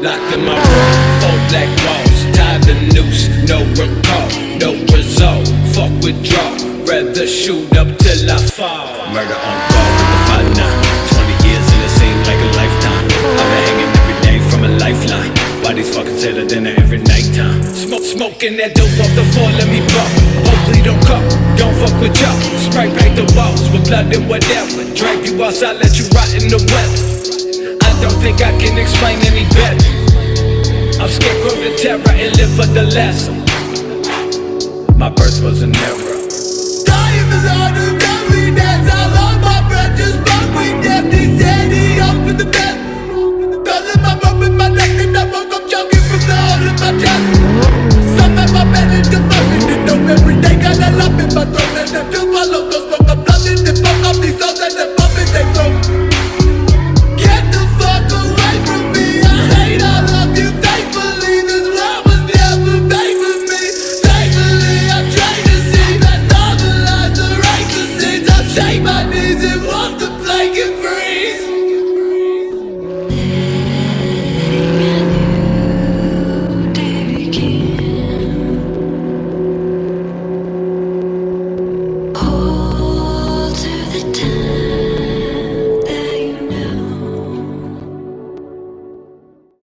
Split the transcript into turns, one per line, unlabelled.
locked in my room. 4 black walls, tied the noose, no recall, no result. Fuck withdraw, rather shoot up till I fall. Murder on call with the 5-9. 20 years and it seems like a lifetime. I've been hanging every day from a lifeline. Why these fuckers tell her dinner every nighttime? Smoking that dope off the floor, let me bump. Hopefully don't come, don't fuck with y'all. Spray paint the walls with blood and whatever. Drag you outside, let you rot in the weather. I don't think I can explain any better. I'm scarecrow to terror and live for the lesson. My birth was an error.
Die in the light